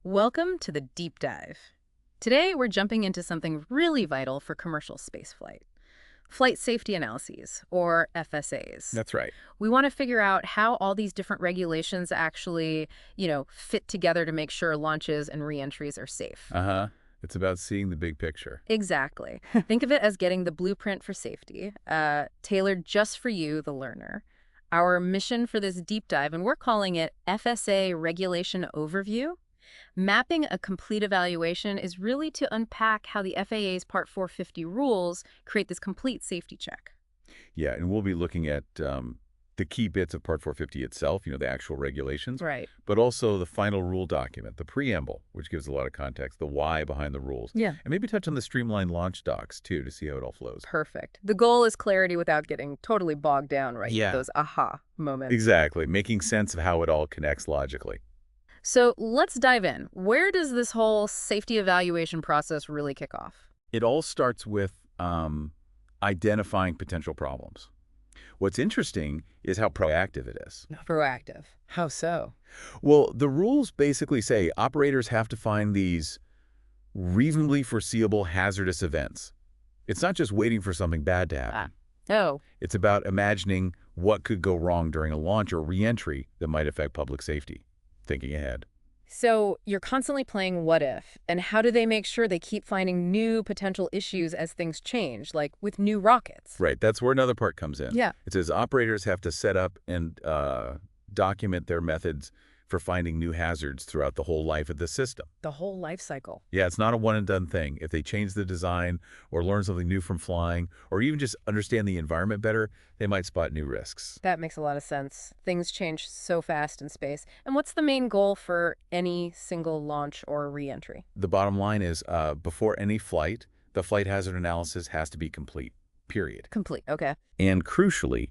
Welcome to the deep dive. Today, we're jumping into something really vital for commercial spaceflight. Flight safety analyses, or FSAs. That's right. We want to figure out how all these different regulations actually, fit together to make sure launches and reentries are safe. Uh-huh. It's about seeing the big picture. Exactly. Think of it as getting the blueprint for safety, tailored just for you, the learner. Our mission for this deep dive, and we're calling it FSA Regulation Overview. Mapping a complete evaluation is really to unpack how the FAA's Part 450 rules create this complete safety check. Yeah, and we'll be looking at the key bits of Part 450 itself, the actual regulations, Right. but also the final rule document, the preamble, which gives a lot of context, the why behind the rules, Yeah. and maybe touch on the streamlined launch docs, too, to see how it all flows. Perfect. The goal is clarity without getting totally bogged down, right? Yeah. Those aha moments. Exactly, making sense of how it all connects logically. So let's dive in. Where does this whole safety evaluation process really kick off? It all starts with identifying potential problems. What's interesting is how proactive it is. Proactive. How so? Well, the rules basically say operators have to find these reasonably foreseeable hazardous events. It's not just waiting for something bad to happen. Oh, It's about imagining what could go wrong during a launch or reentry that might affect public safety, thinking ahead. so you're constantly playing what if, and how do they make sure they keep finding new potential issues as things change, like with new rockets? Right, that's where another part comes in. Yeah. It says operators have to set up and document their methods for finding new hazards throughout the whole life of the system. The whole life cycle. Yeah, it's not a one-and-done thing. If they change the design or learn something new from flying or even just understand the environment better, they might spot new risks. That makes a lot of sense. Things change so fast in space. And what's the main goal for any single launch or reentry? The bottom line is, before any flight, the flight hazard analysis has to be complete, period. Complete. Okay. And crucially,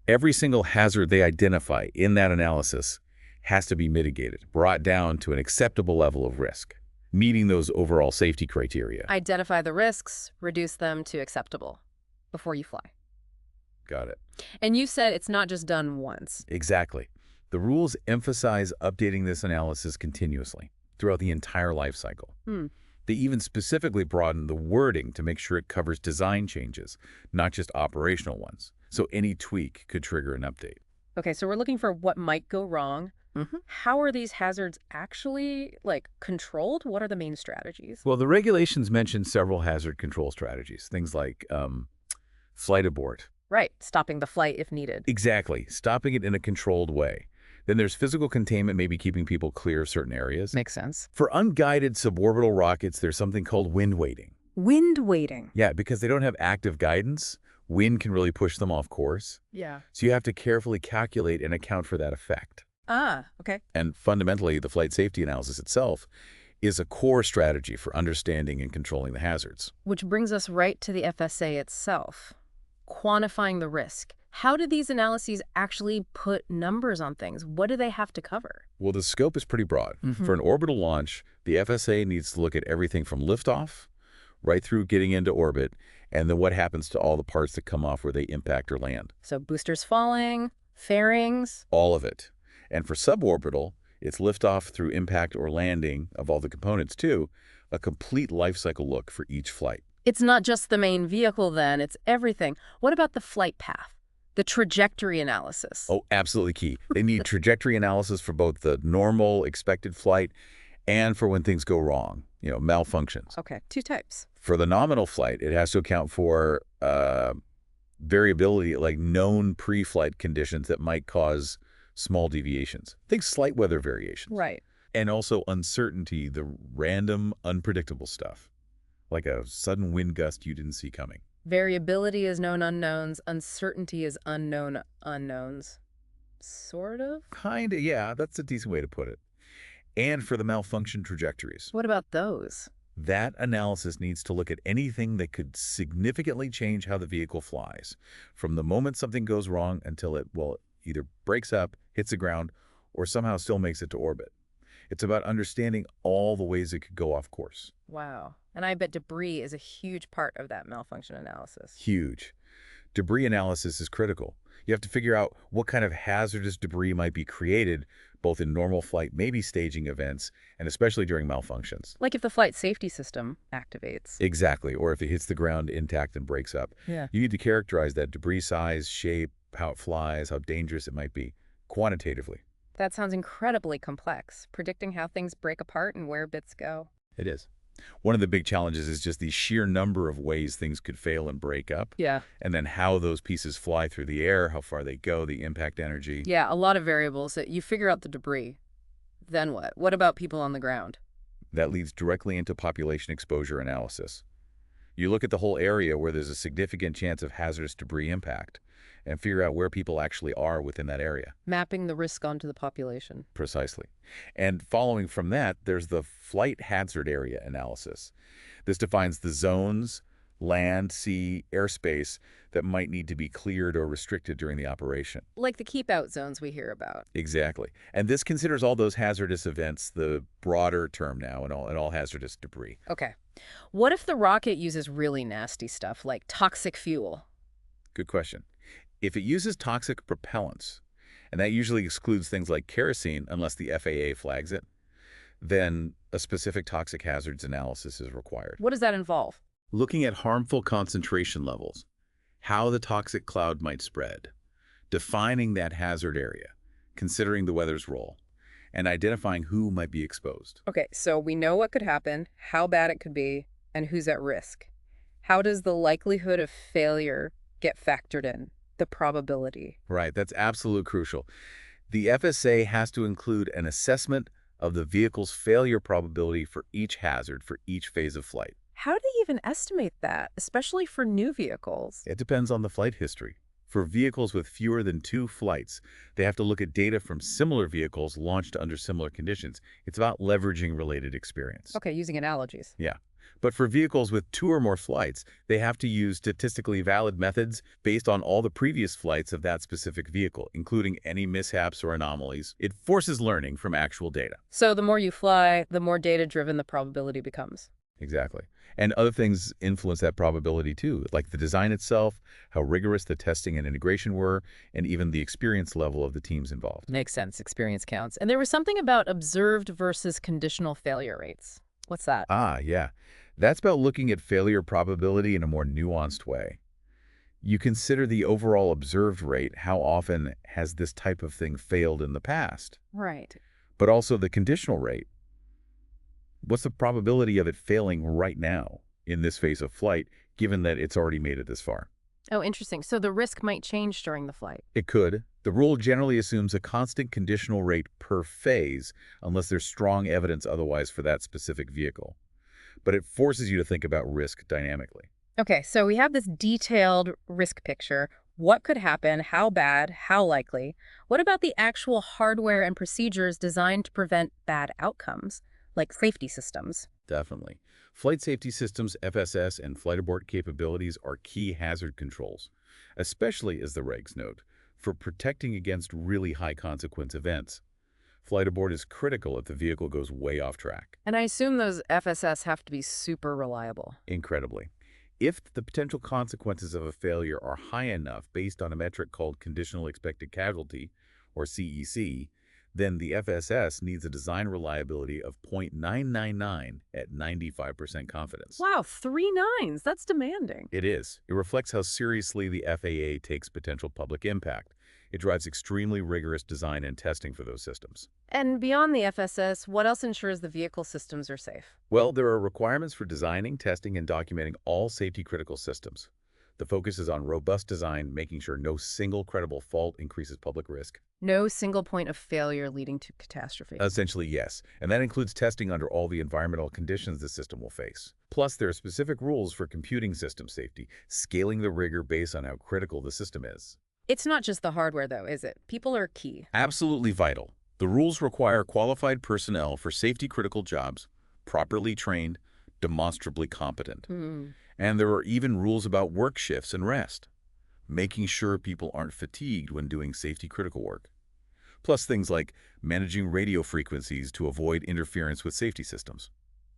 every single hazard they identify in that analysis has to be mitigated, brought down to an acceptable level of risk, meeting those overall safety criteria. Identify the risks, reduce them to acceptable before you fly. Got it. And you said it's not just done once. Exactly. The rules emphasize updating this analysis continuously throughout the entire life cycle. Hmm. They even specifically broaden the wording to make sure it covers design changes, not just operational ones. So any tweak could trigger an update. Okay, so we're looking for what might go wrong. Mm-hmm. How are these hazards actually, controlled? What are the main strategies? Well, the regulations mention several hazard control strategies, things like flight abort. Right, stopping the flight if needed. Exactly, stopping it in a controlled way. Then there's physical containment, maybe keeping people clear of certain areas. Makes sense. For unguided suborbital rockets, there's something called wind weighting. Wind weighting. Yeah, because they don't have active guidance, wind can really push them off course. Yeah. So you have to carefully calculate and account for that effect. Ah, okay. And fundamentally, the flight safety analysis itself is a core strategy for understanding and controlling the hazards. Which brings us right to the FSA itself. Quantifying the risk. How do these analyses actually put numbers on things? What do they have to cover? Well, the scope is pretty broad. For an orbital launch, the FSA needs to look at everything from liftoff right through getting into orbit, and then what happens to all the parts that come off where they impact or land. So boosters falling, fairings. All of it. And for suborbital, it's liftoff through impact or landing of all the components too, a complete life cycle look for each flight. It's not just the main vehicle then, it's everything. What about the flight path? The trajectory analysis? Oh, absolutely key. They need trajectory analysis for both the normal expected flight and for when things go wrong, malfunctions. Okay, two types. For the nominal flight, it has to account for variability, like known pre-flight conditions that might cause small deviations. Think slight weather variations. Right. And also uncertainty, the random, unpredictable stuff, like a sudden wind gust you didn't see coming. Variability is known unknowns. Uncertainty is unknown unknowns. Sort of? Kinda, yeah, that's a decent way to put it. And for the malfunction trajectories. What about those? That analysis needs to look at anything that could significantly change how the vehicle flies, from the moment something goes wrong until it, either breaks up, hits the ground, or somehow still makes it to orbit. It's about understanding all the ways it could go off course. Wow. And I bet debris is a huge part of that malfunction analysis. Huge. Debris analysis is critical. You have to figure out what kind of hazardous debris might be created both in normal flight, maybe staging events, and especially during malfunctions. Like if the flight safety system activates. Exactly, or if it hits the ground intact and breaks up. Yeah. You need to characterize that debris size, shape, how it flies, how dangerous it might be, quantitatively. That sounds incredibly complex, predicting how things break apart and where bits go. It is. One of the big challenges is just the sheer number of ways things could fail and break up, Yeah. and then how those pieces fly through the air, how far they go, the impact energy. Yeah, a lot of variables that you figure out the debris. Then what? What about people on the ground? That leads directly into population exposure analysis. You look at the whole area where there's a significant chance of hazardous debris impact and figure out where people actually are within that area. Mapping the risk onto the population. Precisely. And following from that, there's the flight hazard area analysis. This defines the zones, land, sea, airspace that might need to be cleared or restricted during the operation. Like the keep out zones we hear about. Exactly. And this considers all those hazardous events, the broader term now, and all hazardous debris. Okay. What if the rocket uses really nasty stuff like toxic fuel? Good question. If it uses toxic propellants, and that usually excludes things like kerosene unless the FAA flags it, then a specific toxic hazards analysis is required. What does that involve? Looking at harmful concentration levels, how the toxic cloud might spread, defining that hazard area, considering the weather's role, and identifying who might be exposed. Okay, so we know what could happen, how bad it could be, and who's at risk. How does the likelihood of failure get factored in? The probability. Right, that's absolutely crucial. The FSA has to include an assessment of the vehicle's failure probability for each hazard for each phase of flight. How do they even estimate that, especially for new vehicles? It depends on the flight history. For vehicles with fewer than 2 flights, they have to look at data from similar vehicles launched under similar conditions. It's about leveraging related experience. Okay, using analogies. Yeah. But for vehicles with 2 or more flights, they have to use statistically valid methods based on all the previous flights of that specific vehicle, including any mishaps or anomalies. It forces learning from actual data. So the more you fly, the more data-driven the probability becomes. Exactly. And other things influence that probability too, like the design itself, how rigorous the testing and integration were, and even the experience level of the teams involved. Makes sense. Experience counts. And there was something about observed versus conditional failure rates. What's that? Ah, yeah. That's about looking at failure probability in a more nuanced way. You consider the overall observed rate, how often has this type of thing failed in the past, Right. but also the conditional rate. What's the probability of it failing right now in this phase of flight, given that it's already made it this far? Oh, interesting. So the risk might change during the flight. It could. The rule generally assumes a constant conditional rate per phase, unless there's strong evidence otherwise for that specific vehicle. But it forces you to think about risk dynamically. Okay, so we have this detailed risk picture. What could happen? How bad? How likely? What about the actual hardware and procedures designed to prevent bad outcomes, like safety systems? Definitely. Flight safety systems, FSS, and flight abort capabilities are key hazard controls, especially, as the regs note, for protecting against really high consequence events. Flight abort is critical if the vehicle goes way off track. And I assume those FSS have to be super reliable. Incredibly. If the potential consequences of a failure are high enough based on a metric called conditional expected casualty, or CEC, then the FSS needs a design reliability of 0.999 at 95% confidence. Wow, 3 nines. That's demanding. It is. It reflects how seriously the FAA takes potential public impact. It drives extremely rigorous design and testing for those systems. And beyond the FSS, what else ensures the vehicle systems are safe? Well, there are requirements for designing, testing, and documenting all safety-critical systems. The focus is on robust design, making sure no single credible fault increases public risk. No single point of failure leading to catastrophe. Essentially, yes. And that includes testing under all the environmental conditions the system will face. Plus, there are specific rules for computing system safety, scaling the rigor based on how critical the system is. It's not just the hardware, though, is it? People are key. Absolutely vital. The rules require qualified personnel for safety-critical jobs, properly trained, demonstrably competent. And there are even rules about work shifts and rest, making sure people aren't fatigued when doing safety-critical work. Plus things like managing radio frequencies to avoid interference with safety systems.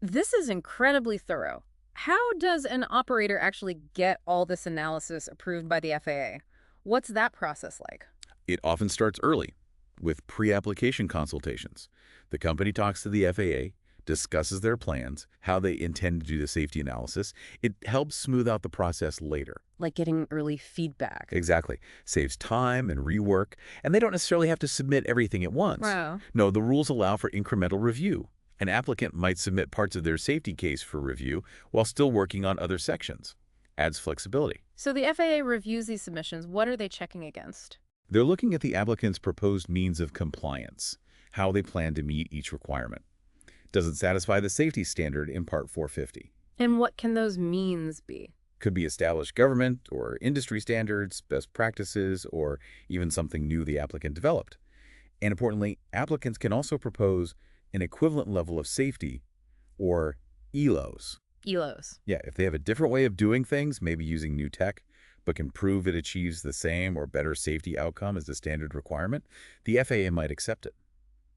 This is incredibly thorough. How does an operator actually get all this analysis approved by the FAA? What's that process like? It often starts early. with pre-application consultations. The company talks to the FAA, discusses their plans, how they intend to do the safety analysis. It helps smooth out the process later. Like getting early feedback. Exactly. Saves time and rework, and they don't necessarily have to submit everything at once. Wow. No, the rules allow for incremental review. An applicant might submit parts of their safety case for review while still working on other sections. Adds flexibility. So the FAA reviews these submissions. What are they checking against? They're looking at the applicant's proposed means of compliance, how they plan to meet each requirement. Does it satisfy the safety standard in Part 450? And what can those means be? Could be established government or industry standards, best practices, or even something new the applicant developed. And importantly, applicants can also propose an equivalent level of safety, or ELOs. ELOs. Yeah, if they have a different way of doing things, maybe using new tech, but can prove it achieves the same or better safety outcome as the standard requirement, the FAA might accept it.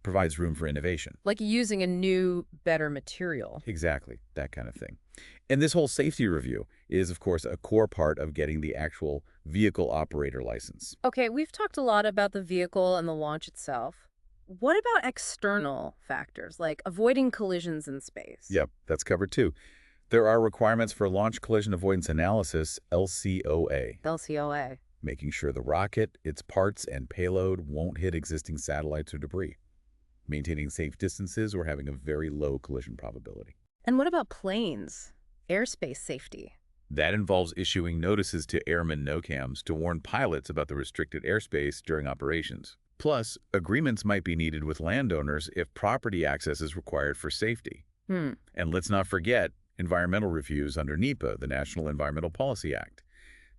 Provides room for innovation. Like using a new, better material. Exactly, that kind of thing. And this whole safety review is, of course, a core part of getting the actual vehicle operator license. Okay, we've talked a lot about the vehicle and the launch itself. What about external factors, like avoiding collisions in space? Yep, that's covered too. There are requirements for Launch Collision Avoidance Analysis, LCOA, LCOA. making sure the rocket, its parts, and payload won't hit existing satellites or debris, maintaining safe distances or having a very low collision probability. And what about planes? Airspace safety. That involves issuing notices to airmen NOCAMs to warn pilots about the restricted airspace during operations. Plus, agreements might be needed with landowners if property access is required for safety. Hmm. And let's not forget environmental reviews under NEPA, the National Environmental Policy Act.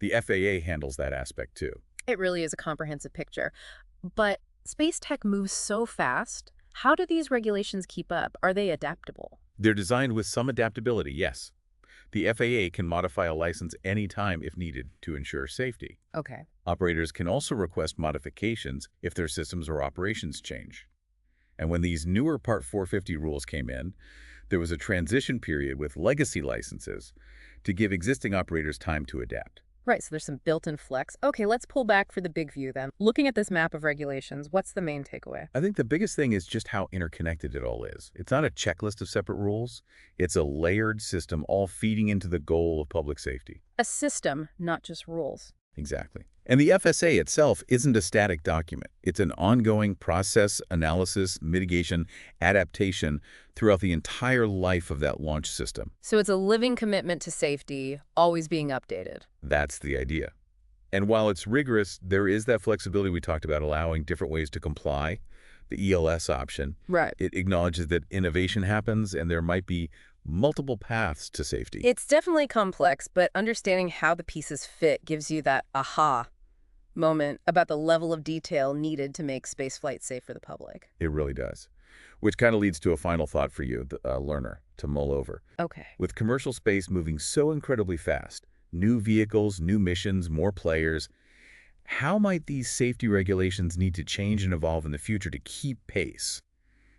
The FAA handles that aspect too. It really is a comprehensive picture. But space tech moves so fast. How do these regulations keep up? Are they adaptable? They're designed with some adaptability, yes. The FAA can modify a license anytime if needed to ensure safety. Okay. Operators can also request modifications if their systems or operations change. And when these newer Part 450 rules came in, there was a transition period with legacy licenses to give existing operators time to adapt. Right, so there's some built-in flex. Okay, let's pull back for the big view then. Looking at this map of regulations, what's the main takeaway? I think the biggest thing is just how interconnected it all is. It's not a checklist of separate rules. It's a layered system all feeding into the goal of public safety. A system, not just rules. Exactly. And the FSA itself isn't a static document. It's an ongoing process, analysis, mitigation, adaptation throughout the entire life of that launch system. So it's a living commitment to safety, always being updated. That's the idea. And while it's rigorous, there is that flexibility we talked about, allowing different ways to comply. The ELS option. Right. It acknowledges that innovation happens and there might be multiple paths to safety. It's definitely complex, but understanding how the pieces fit gives you that aha moment about the level of detail needed to make spaceflight safe for the public. It really does. Which kind of leads to a final thought for you, the learner, to mull over. Okay. With commercial space moving so incredibly fast, new vehicles, new missions, more players, how might these safety regulations need to change and evolve in the future to keep pace?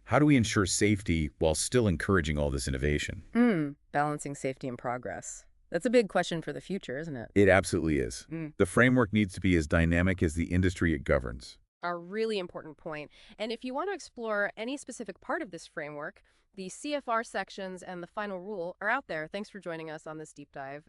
How do we ensure safety while still encouraging all this innovation? Balancing safety and progress. That's a big question for the future, isn't it? It absolutely is. The framework needs to be as dynamic as the industry it governs. A really important point. And if you want to explore any specific part of this framework, the CFR sections and the final rule are out there. Thanks for joining us on this deep dive.